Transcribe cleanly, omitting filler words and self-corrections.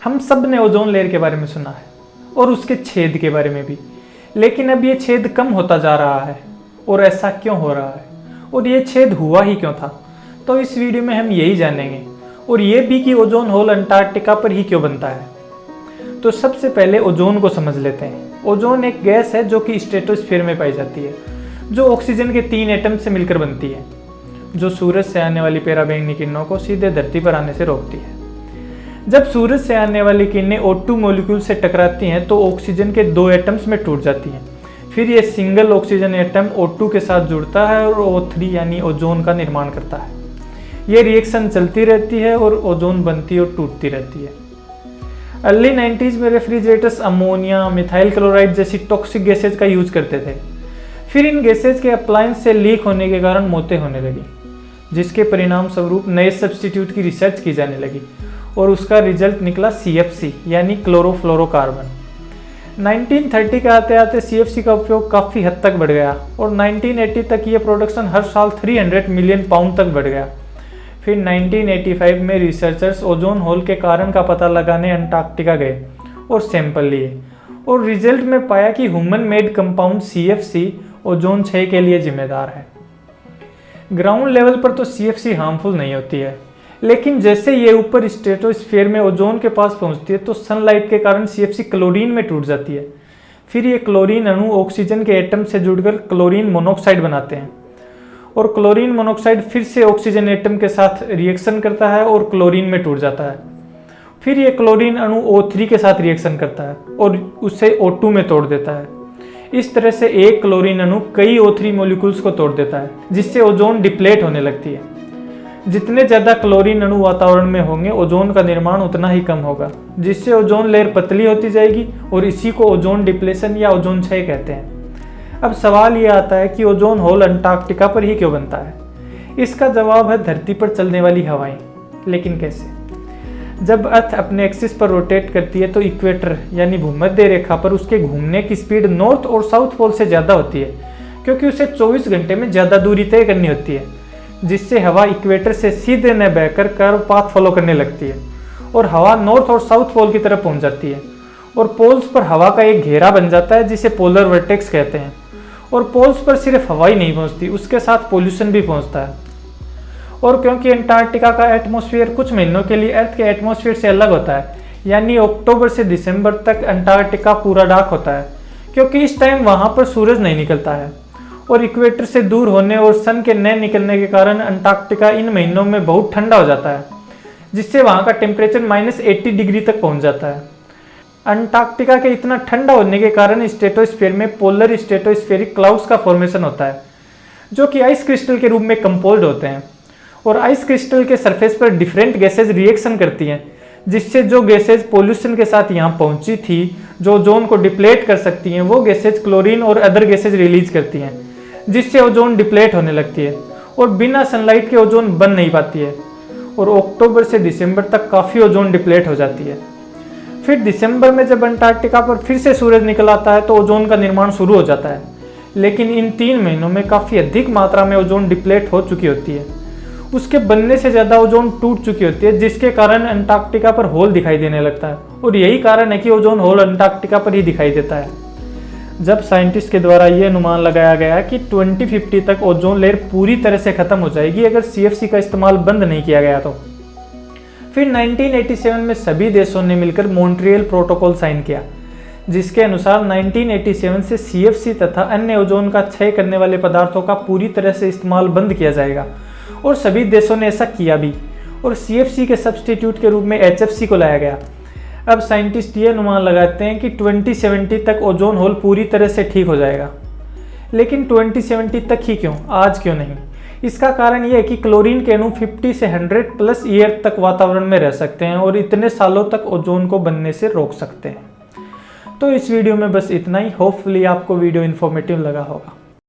हम सब ने ओजोन लेयर के बारे में सुना है और उसके छेद के बारे में भी, लेकिन अब ये छेद कम होता जा रहा है। और ऐसा क्यों हो रहा है और ये छेद हुआ ही क्यों था, तो इस वीडियो में हम यही जानेंगे। और ये भी कि ओजोन होल अंटार्कटिका पर ही क्यों बनता है। तो सबसे पहले ओजोन को समझ लेते हैं। ओजोन एक गैस है जो कि स्ट्रेटोस्फीयर में पाई जाती है, जो ऑक्सीजन के 3 एटम से मिलकर बनती है, जो सूरज से आने वाली पराबैंगनी किरणों को सीधे धरती पर आने से रोकती है। जब सूरज से आने वाली किरणें O2 मॉलिक्यूल से टकराती हैं तो ऑक्सीजन के 2 एटम्स में टूट जाती हैं। फिर ये सिंगल ऑक्सीजन एटम O2 के साथ जुड़ता है और O3 यानी ओजोन का निर्माण करता है। ये रिएक्शन चलती रहती है और ओजोन बनती और टूटती रहती है। अर्ली 90s में रेफ्रिजरेटर्स अमोनिया, मिथाइल क्लोराइड जैसी टॉक्सिक गैसेज का यूज करते थे। फिर इन गैसेज के अप्लायंस से लीक होने के कारण मौतें होने लगी, जिसके परिणाम स्वरूप नए सब्स्टिट्यूट की रिसर्च की जाने लगी और उसका रिजल्ट निकला CFC यानी क्लोरोफ्लोरोकार्बन। 1930 के आते आते CFC का उपयोग काफ़ी हद तक बढ़ गया और 1980 तक ये प्रोडक्शन हर साल 300 मिलियन पाउंड तक बढ़ गया। फिर 1985 में रिसर्चर्स ओजोन होल के कारण का पता लगाने अंटार्कटिका गए और सैंपल लिए और रिजल्ट में पाया कि human made compound CFC ozone क्षय के लिए जिम्मेदार है। ग्राउंड लेवल पर तो CFC हार्मफुल नहीं होती है, लेकिन जैसे ये ऊपर स्ट्रेटोस्फीयर में ओजोन के पास पहुंचती है तो सनलाइट के कारण CFC क्लोरीन में टूट जाती है। फिर ये क्लोरीन अणु ऑक्सीजन के एटम से जुड़कर क्लोरीन मोनोऑक्साइड बनाते हैं और क्लोरीन मोनोऑक्साइड फिर से ऑक्सीजन एटम के साथ रिएक्शन करता है और क्लोरीन में टूट जाता है। फिर ये क्लोरीन अणु O3 के साथ रिएक्शन करता है और उसे O2 में तोड़ देता है। इस तरह से एक क्लोरीन अणु कई O3 मॉलिक्यूल्स को तोड़ देता है, जिससे ओजोन डिप्लेट होने लगती है। जितने ज़्यादा क्लोरीन अणु वातावरण में होंगे ओजोन का निर्माण उतना ही कम होगा, जिससे ओजोन लेयर पतली होती जाएगी और इसी को ओजोन डिप्लेशन या ओजोन क्षय कहते हैं। अब सवाल ये आता है कि ओजोन होल अंटार्कटिका पर ही क्यों बनता है। इसका जवाब है धरती पर चलने वाली हवाएं। लेकिन कैसे? जब अर्थ अपने एक्सिस पर रोटेट करती है तो इक्वेटर यानी भूमध्य रेखा पर उसके घूमने की स्पीड नॉर्थ और साउथ पोल से ज़्यादा होती है, क्योंकि उसे 24 घंटे में ज़्यादा दूरी तय करनी होती है, जिससे हवा इक्वेटर से सीधे न बहकर कर्व पाथ फॉलो करने लगती है और हवा नॉर्थ और साउथ पोल की तरफ पहुंच जाती है। और पोल्स पर हवा का एक घेरा बन जाता है जिसे पोलर वर्टेक्स कहते हैं। और पोल्स पर सिर्फ हवा ही नहीं पहुंचती, उसके साथ पोल्यूशन भी पहुंचता है। और क्योंकि अंटार्कटिका का एटमॉस्फेयर कुछ महीनों के लिए अर्थ के एटमॉस्फेयर से अलग होता है, यानी अक्टूबर से दिसंबर तक अंटार्कटिका पूरा डार्क होता है, क्योंकि इस टाइम वहां पर सूरज नहीं निकलता है। और इक्वेटर से दूर होने और सन के न निकलने के कारण अंटार्कटिका इन महीनों में बहुत ठंडा हो जाता है, जिससे वहां का टेम्परेचर -80 डिग्री तक पहुंच जाता है। अंटार्कटिका के इतना ठंडा होने के कारण स्ट्रेटोस्फीयर में पोलर स्ट्रेटोस्फेरिक क्लाउड्स का फॉर्मेशन होता है, जो कि आइस क्रिस्टल के रूप में कंपोज्ड होते हैं। और आइस क्रिस्टल के सरफेस पर डिफरेंट गैसेज रिएक्शन करती हैं, जिससे जो गैसेज पोल्यूशन के साथ यहाँ पहुंची थी, जो ओजोन को डिप्लेट कर सकती हैं, वो गैसेज क्लोरीन और अदर गैसेज रिलीज करती हैं, जिससे ओजोन डिप्लेट होने लगती है और बिना सनलाइट के ओजोन बन नहीं पाती है। और अक्टूबर से दिसंबर तक काफ़ी ओजोन डिप्लेट हो जाती है। फिर दिसंबर में जब अंटार्कटिका पर फिर से सूरज निकल आता है तो ओजोन का निर्माण शुरू हो जाता है, लेकिन इन 3 महीनों में काफ़ी अधिक मात्रा में ओजोन डिप्लेट हो चुकी होती है। उसके बनने से ज़्यादा ओजोन टूट चुकी होती है, जिसके कारण अंटार्कटिका पर होल दिखाई देने लगता है। और यही कारण है कि ओजोन होल अंटार्कटिका पर ही दिखाई देता है। जब साइंटिस्ट के द्वारा ये अनुमान लगाया गया कि 2050 तक ओजोन लेयर पूरी तरह से खत्म हो जाएगी अगर CFC का इस्तेमाल बंद नहीं किया गया तो। फिर 1987 में सभी देशों ने मिलकर मॉन्ट्रियल प्रोटोकॉल साइन किया, जिसके अनुसार 1987 से CFC तथा अन्य ओजोन का क्षय करने वाले पदार्थों का पूरी तरह से इस्तेमाल बंद किया जाएगा। और सभी देशों ने ऐसा किया भी और CFC के सब्स्टिट्यूट के रूप में HFC को लाया गया। अब साइंटिस्ट ये अनुमान लगाते हैं कि 2070 तक ओजोन होल पूरी तरह से ठीक हो जाएगा। लेकिन 2070 तक ही क्यों, आज क्यों नहीं? इसका कारण यह है कि क्लोरीन के अणु 50 से 100+ ईयर तक वातावरण में रह सकते हैं और इतने सालों तक ओजोन को बनने से रोक सकते हैं। तो इस वीडियो में बस इतना ही। होपफुली आपको वीडियो इन्फॉर्मेटिव लगा होगा।